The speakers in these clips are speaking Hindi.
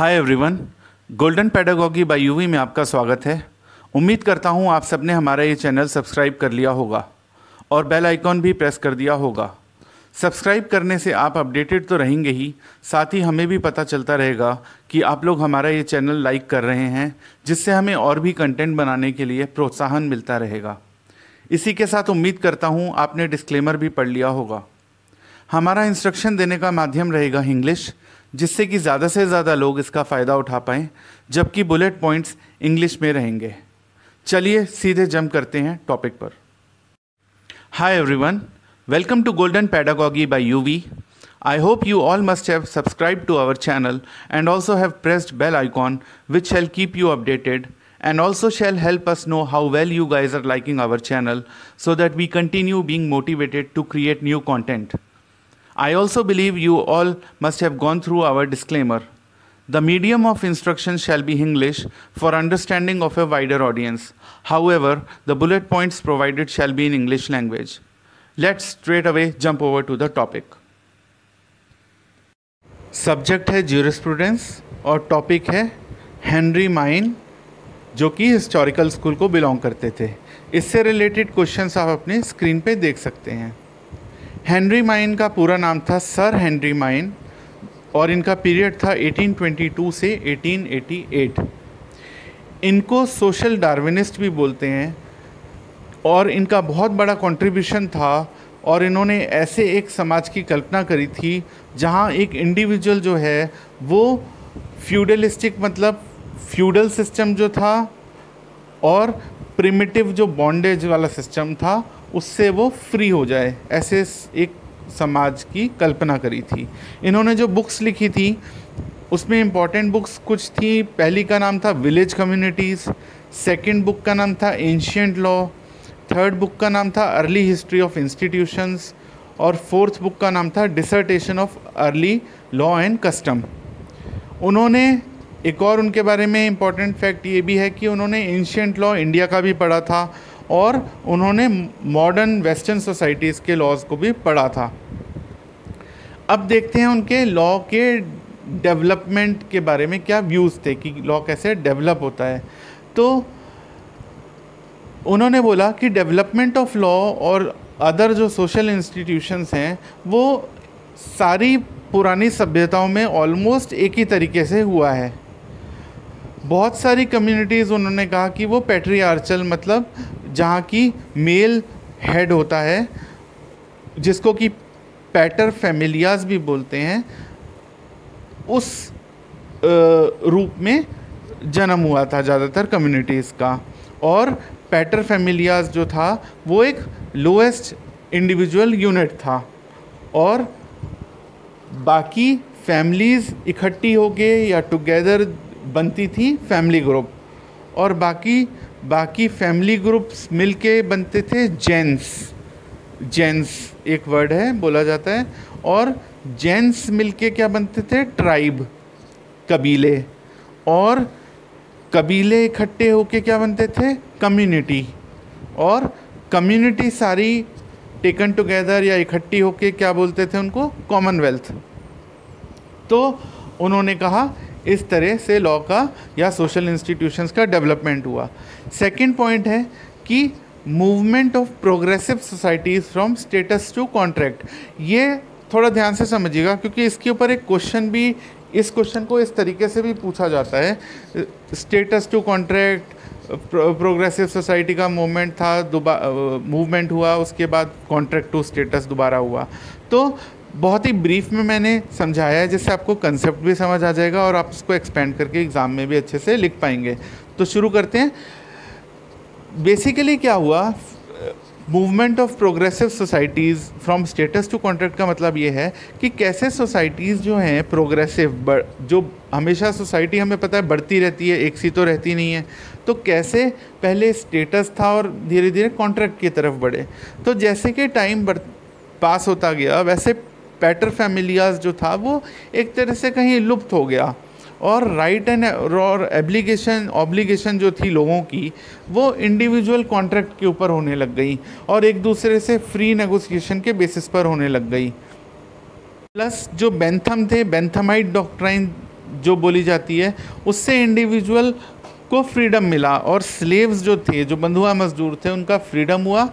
Hi everyone, golden pedagogy by UV में आपका स्वागत है। उम्मीद करता हूँ आप सबने हमारा ये चैनल सब्सक्राइब कर लिया होगा और बेल आइकॉन भी प्रेस कर दिया होगा। सब्सक्राइब करने से आप अपडेटेड तो रहेंगे ही, साथ ही हमें भी पता चलता रहेगा कि आप लोग हमारा ये चैनल लाइक कर रहे हैं, जिससे हमें और भी कंटेंट बनाने के लिए प्रोत्साहन मिलता रहेगा। इसी के साथ उम्मीद करता हूँ आपने डिस्क्लेमर भी पढ़ लिया होगा। हमारा इंस्ट्रक्शन देने का माध्यम रहेगा इंग्लिश, जिससे कि ज़्यादा से ज़्यादा लोग इसका फ़ायदा उठा पाएँ, जबकि बुलेट पॉइंट्स इंग्लिश में रहेंगे। चलिए सीधे जंप करते हैं टॉपिक पर। Hi everyone, welcome to golden pedagogy by UV. I hope you all must have subscribed to our channel and also have pressed bell icon, which shall keep you updated and also shall help us know how well you guys are liking our channel, so that we continue being motivated to create new content. I also believe you all must have gone through our disclaimer. The medium of instruction shall be English for understanding of a wider audience. However, the bullet points provided shall be in English language. Let's straight away jump over to the topic. Subject है ज्यूरिस्प्रूडेंस और टॉपिक है हेनरी माइन, जो कि हिस्टोरिकल स्कूल को बिलोंग करते थे। इससे रिलेटेड क्वेश्चंस आप अपने स्क्रीन पे देख सकते हैं। हेनरी माइन का पूरा नाम था सर हेनरी माइन और इनका पीरियड था 1822 से 1888। इनको सोशल डार्विनिस्ट भी बोलते हैं और इनका बहुत बड़ा कंट्रीब्यूशन था, और इन्होंने ऐसे एक समाज की कल्पना करी थी जहां एक इंडिविजुअल जो है वो फ्यूडलिस्टिक, मतलब फ्यूडल सिस्टम जो था और प्रिमिटिव जो बॉन्डेज वाला सिस्टम था, उससे वो फ्री हो जाए, ऐसे एक समाज की कल्पना करी थी। इन्होंने जो बुक्स लिखी थी उसमें इम्पॉर्टेंट बुक्स कुछ थी। पहली का नाम था विलेज कम्युनिटीज़, सेकंड बुक का नाम था एंशिएंट लॉ, थर्ड बुक का नाम था अर्ली हिस्ट्री ऑफ इंस्टीट्यूशंस और फोर्थ बुक का नाम था dissertation of early law and custom. उन्होंने एक और उनके बारे में इम्पॉर्टेंट फैक्ट ये भी है कि उन्होंने एंशिएंट लॉ इंडिया का भी पढ़ा था और उन्होंने मॉडर्न वेस्टर्न सोसाइटीज़ के लॉज को भी पढ़ा था। अब देखते हैं उनके लॉ के डेवलपमेंट के बारे में क्या व्यूज़ थे कि लॉ कैसे डेवलप होता है। तो उन्होंने बोला कि डेवलपमेंट ऑफ लॉ और अदर जो सोशल इंस्टीट्यूशंस हैं वो सारी पुरानी सभ्यताओं में ऑलमोस्ट एक ही तरीके से हुआ है। बहुत सारी कम्युनिटीज़ उन्होंने कहा कि वो पैट्रियार्चल, मतलब जहाँ की मेल हेड होता है, जिसको कि पैटर फैमिलियाज भी बोलते हैं, उस रूप में जन्म हुआ था ज़्यादातर कम्युनिटीज़ का। और पैटर फैमिलियाज जो था वो एक लोएस्ट इंडिविजुअल यूनिट था और बाकी फैमिलीज़ इकट्ठी होके या टुगेदर बनती थी फैमिली ग्रुप, और बाकी फैमिली ग्रुप्स मिलके बनते थे जेंस एक वर्ड है बोला जाता है, और जेंस मिलके क्या बनते थे, ट्राइब, कबीले, और कबीले इकट्ठे होके क्या बनते थे, कम्युनिटी, और कम्युनिटी सारी टेकन टुगेदर या इकट्ठी होके क्या बोलते थे उनको, कॉमनवेल्थ। तो उन्होंने कहा इस तरह से लॉ का या सोशल इंस्टीट्यूशंस का डेवलपमेंट हुआ। सेकंड पॉइंट है कि movement of progressive societies from status to contract. ये थोड़ा ध्यान से समझिएगा क्योंकि इसके ऊपर एक क्वेश्चन भी, इस क्वेश्चन को इस तरीके से भी पूछा जाता है। Status to contract, progressive society का मूवमेंट था, मूवमेंट हुआ, उसके बाद कॉन्ट्रैक्ट टू स्टेटस दोबारा हुआ। तो बहुत ही ब्रीफ में मैंने समझाया है जिससे आपको कंसेप्ट भी समझ आ जाएगा और आप उसको एक्सपेंड करके एग्ज़ाम में भी अच्छे से लिख पाएंगे। तो शुरू करते हैं। बेसिकली क्या हुआ, movement of progressive societies from status to contract का मतलब ये है कि कैसे सोसाइटीज़ जो हैं प्रोग्रेसिव, जो हमेशा सोसाइटी हमें पता है बढ़ती रहती है, एक सी तो रहती नहीं है, तो कैसे पहले स्टेटस था और धीरे धीरे कॉन्ट्रैक्ट की तरफ बढ़े। तो जैसे कि टाइम पास होता गया वैसे पैटर फैमिलियाज जो था वो एक तरह से कहीं लुप्त हो गया, और राइट एंड और ऑब्लिगेशन जो थी लोगों की वो इंडिविजुअल कॉन्ट्रैक्ट के ऊपर होने लग गई और एक दूसरे से फ्री नेगोशिएशन के बेसिस पर होने लग गई। प्लस जो बेंथम थे, बेंथमाइट डॉक्ट्राइन जो बोली जाती है, उससे इंडिविजुअल को फ्रीडम मिला और स्लेव्स जो थे, जो बंधुआ मजदूर थे, उनका फ्रीडम हुआ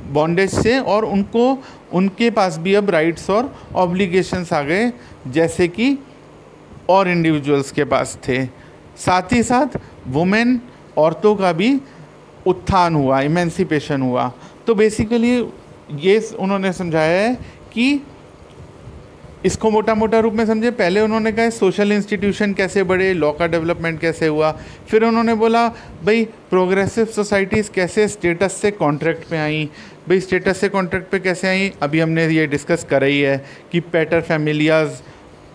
बॉन्डेज से, और उनके पास भी अब राइट्स और ऑब्लिगेशंस आ गए जैसे कि और इंडिविजुअल्स के पास थे। साथ ही साथ वुमेन, औरतों का भी उत्थान हुआ, इमेंसिपेशन हुआ। तो बेसिकली ये उन्होंने समझाया है कि इसको मोटा मोटा रूप में समझे। पहले उन्होंने कहा सोशल इंस्टीट्यूशन कैसे बढ़े, लॉ का डेवलपमेंट कैसे हुआ। फिर उन्होंने बोला भाई प्रोग्रेसिव सोसाइटीज़ कैसे स्टेटस से कॉन्ट्रैक्ट पे आई। भाई स्टेटस से कॉन्ट्रैक्ट पे कैसे आई, अभी हमने ये डिस्कस करा ही है कि पैटर फैमिलियाज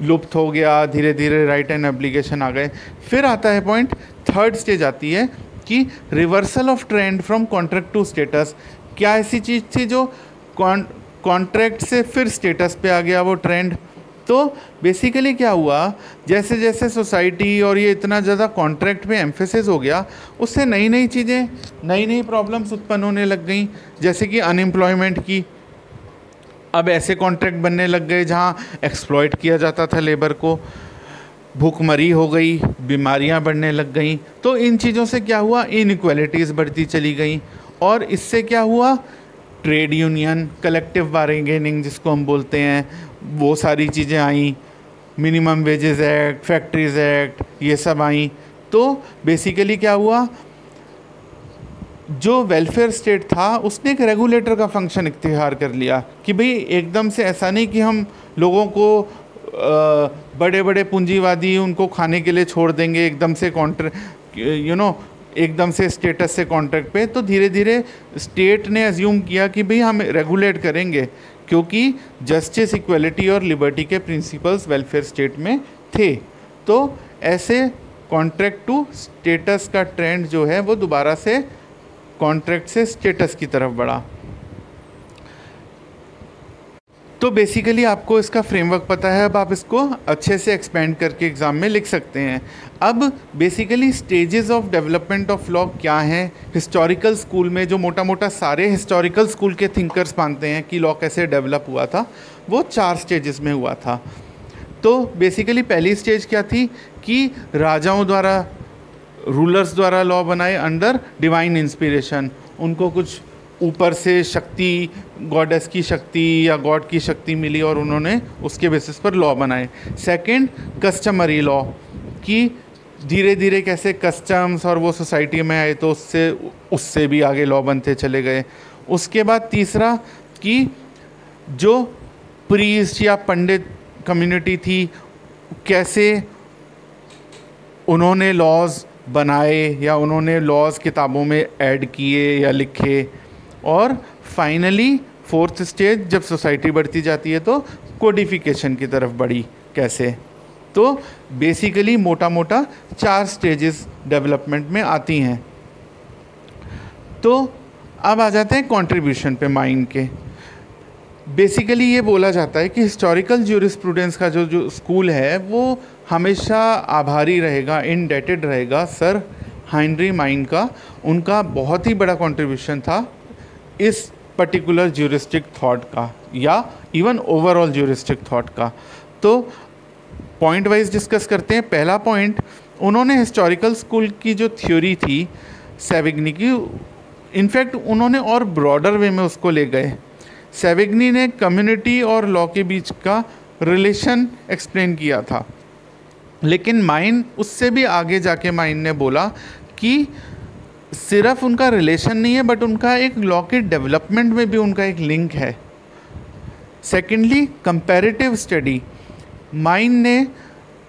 लुप्त हो गया, धीरे धीरे राइट एंड एब्लिगेशन आ गए। फिर आता है पॉइंट, थर्ड स्टेज आती है कि reversal of trend from contract to status. क्या ऐसी चीज़ थी जो कॉन्ट्रैक्ट से फिर स्टेटस पे आ गया वो ट्रेंड। तो बेसिकली क्या हुआ, जैसे जैसे सोसाइटी और ये इतना ज़्यादा कॉन्ट्रैक्ट पे एम्फेसिस हो गया, उससे नई नई चीज़ें, नई नई प्रॉब्लम्स उत्पन्न होने लग गई, जैसे कि अनएम्प्लॉयमेंट की। अब ऐसे कॉन्ट्रैक्ट बनने लग गए जहाँ एक्सप्लॉइट किया जाता था लेबर को, भूखमरी हो गई, बीमारियाँ बढ़ने लग गई। तो इन चीज़ों से क्या हुआ, इनइक्वालिटीज़ बढ़ती चली गई, और इससे क्या हुआ, ट्रेड यूनियन, कलेक्टिव बार्गेनिंग जिसको हम बोलते हैं, वो सारी चीज़ें आई, minimum wages act, factories act, ये सब आई। तो बेसिकली क्या हुआ, जो वेलफेयर स्टेट था उसने एक रेगुलेटर का फंक्शन इख्तियार कर लिया कि भाई एकदम से ऐसा नहीं कि हम लोगों को बड़े बड़े पूंजीवादी उनको खाने के लिए छोड़ देंगे एकदम से एकदम से स्टेटस से कॉन्ट्रैक्ट पे। तो धीरे धीरे स्टेट ने अज्यूम किया कि भाई हम रेगुलेट करेंगे, क्योंकि जस्टिस, इक्वलिटी और लिबर्टी के प्रिंसिपल्स वेलफेयर स्टेट में थे। तो ऐसे कॉन्ट्रैक्ट टू स्टेटस का ट्रेंड जो है वो दोबारा से कॉन्ट्रैक्ट से स्टेटस की तरफ बढ़ा। तो बेसिकली आपको इसका फ्रेमवर्क पता है, अब आप इसको अच्छे से एक्सपेंड करके एग्ज़ाम में लिख सकते हैं। अब basically stages of development of law क्या हैं, हिस्टोरिकल स्कूल में जो मोटा मोटा सारे हिस्टोरिकल स्कूल के थिंकर्स मानते हैं कि लॉ कैसे डेवलप हुआ था, वो 4 स्टेजेस में हुआ था। तो बेसिकली पहली स्टेज क्या थी कि राजाओं द्वारा, रूलर्स द्वारा लॉ बनाए अंडर डिवाइन इंस्पिरेशन। उनको कुछ ऊपर से शक्ति, गॉडेस की शक्ति या गॉड की शक्ति मिली और उन्होंने उसके बेसिस पर लॉ बनाए। सेकंड, कस्टमरी लॉ, कि धीरे धीरे कैसे कस्टम्स और वो सोसाइटी में आए तो उससे भी आगे लॉ बनते चले गए। उसके बाद तीसरा कि जो प्रीस्ट या पंडित कम्युनिटी थी, कैसे उन्होंने लॉज बनाए या उन्होंने लॉज किताबों में ऐड किए या लिखे। और फाइनली फोर्थ स्टेज, जब सोसाइटी बढ़ती जाती है तो कोडिफिकेशन की तरफ बढ़ी कैसे। तो बेसिकली मोटा मोटा 4 स्टेजेस डेवलपमेंट में आती हैं। तो अब आ जाते हैं कंट्रीब्यूशन पे माइन के। बेसिकली ये बोला जाता है कि हिस्टोरिकल ज्यूरिस्प्रूडेंस का जो स्कूल है वो हमेशा आभारी रहेगा, इंडेटेड रहेगा सर हेनरी माइन का। उनका बहुत ही बड़ा कंट्रीब्यूशन था इस पर्टिकुलर ज्यूरिस्टिक थॉट का या इवन ओवरऑल ज्यूरिस्टिक थॉट का। तो पॉइंट वाइज डिस्कस करते हैं। पहला पॉइंट, उन्होंने हिस्टोरिकल स्कूल की जो थ्योरी थी सेविग्नी की, इनफैक्ट उन्होंने और ब्रॉडर वे में उसको ले गए। सेविग्नी ने कम्युनिटी और लॉ के बीच का रिलेशन एक्सप्लेन किया था, लेकिन माइन उससे भी आगे जाके माइन ने बोला कि सिर्फ उनका रिलेशन नहीं है बट उनका एक लॉ के डेवलपमेंट में भी उनका एक लिंक है। सेकेंडली, कंपैरेटिव स्टडी, माइन ने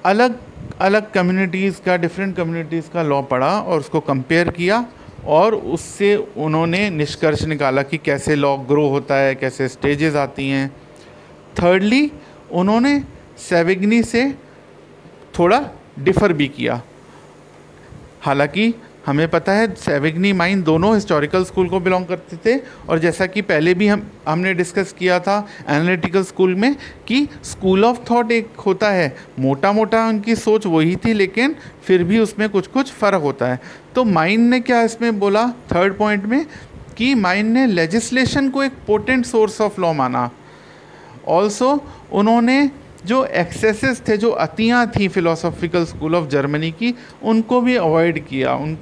अलग अलग कम्युनिटीज़ का, डिफरेंट कम्युनिटीज़ का लॉ पढ़ा और उसको कंपेयर किया और उससे उन्होंने निष्कर्ष निकाला कि कैसे लॉ ग्रो होता है, कैसे स्टेजेस आती हैं। थर्डली, उन्होंने सेविग्नी से थोड़ा डिफ़र भी किया। हालांकि हमें पता है सेविग्नी, माइन दोनों हिस्टोरिकल स्कूल को बिलोंग करते थे, और जैसा कि पहले भी हमने डिस्कस किया था एनालिटिकल स्कूल में कि स्कूल ऑफ थॉट एक होता है, मोटा मोटा उनकी सोच वही थी लेकिन फिर भी उसमें कुछ कुछ फ़र्क होता है। तो माइन ने क्या इसमें बोला थर्ड पॉइंट में कि माइन ने लेजिस्लेशन को एक पोटेंट सोर्स ऑफ लॉ माना। ऑल्सो उन्होंने जो एक्सेसेस थे, जो अतियाँ थी फ़िलोसॉफ़िकल स्कूल ऑफ जर्मनी की, उनको भी अवॉइड किया। उन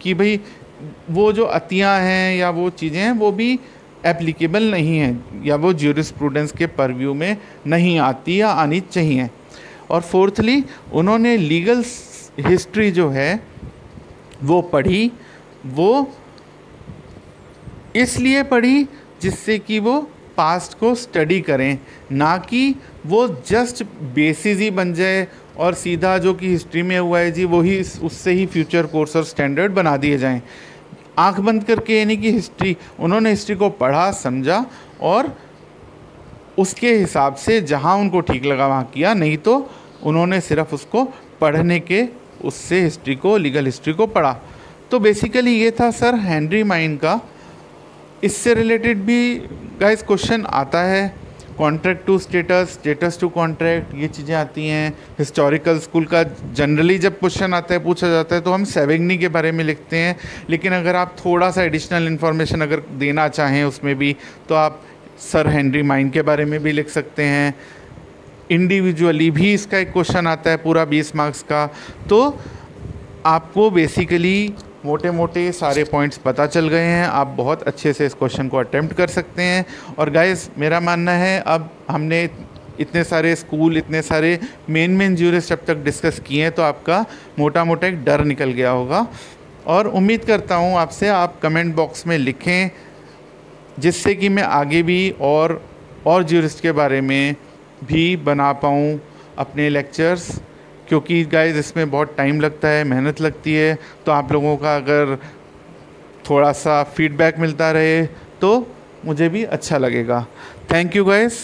कि भाई वो जो अतियाँ हैं या वो चीज़ें हैं वो भी एप्लीकेबल नहीं हैं, या वो ज्यूरिस्प्रूडेंस के परव्यू में नहीं आती या आनी चाहिए। और फोर्थली, उन्होंने लीगल हिस्ट्री जो है वो पढ़ी, वो इसलिए पढ़ी जिससे कि वो पास्ट को स्टडी करें, ना कि वो जस्ट बेसिस ही बन जाए और सीधा जो कि हिस्ट्री में हुआ है जी वही उससे ही फ्यूचर कोर्स और स्टैंडर्ड बना दिए जाएं। आंख बंद करके, यानी कि हिस्ट्री, उन्होंने हिस्ट्री को पढ़ा, समझा और उसके हिसाब से जहाँ उनको ठीक लगा वहाँ किया, नहीं तो उन्होंने सिर्फ उसको पढ़ने के उससे हिस्ट्री को, लीगल हिस्ट्री को पढ़ा। तो बेसिकली ये था सर हेनरी माइन का। इससे रिलेटेड भी गाइस क्वेश्चन आता है, contract to status, status to contract, ये चीज़ें आती हैं। हिस्टोरिकल स्कूल का जनरली जब क्वेश्चन आता है, पूछा जाता है, तो हम सेवेग्नी के बारे में लिखते हैं, लेकिन अगर आप थोड़ा सा एडिशनल इन्फॉर्मेशन अगर देना चाहें उसमें भी, तो आप सर हेनरी माइन के बारे में भी लिख सकते हैं। इंडिविजुअली भी इसका एक क्वेश्चन आता है पूरा 20 मार्क्स का। तो आपको बेसिकली मोटे मोटे सारे पॉइंट्स पता चल गए हैं, आप बहुत अच्छे से इस क्वेश्चन को अटेम्प्ट कर सकते हैं। और गाइस मेरा मानना है, अब हमने इतने सारे स्कूल, इतने सारे मेन ज्यूरिस्ट अब तक डिस्कस किए हैं, तो आपका मोटा मोटा एक डर निकल गया होगा। और उम्मीद करता हूँ आपसे, आप कमेंट बॉक्स में लिखें, जिससे कि मैं आगे भी और ज्यूरिस्ट के बारे में भी बना पाऊँ अपने लेक्चर्स, क्योंकि गाइस इसमें बहुत टाइम लगता है, मेहनत लगती है। तो आप लोगों का अगर थोड़ा सा फीडबैक मिलता रहे तो मुझे भी अच्छा लगेगा। Thank you guys.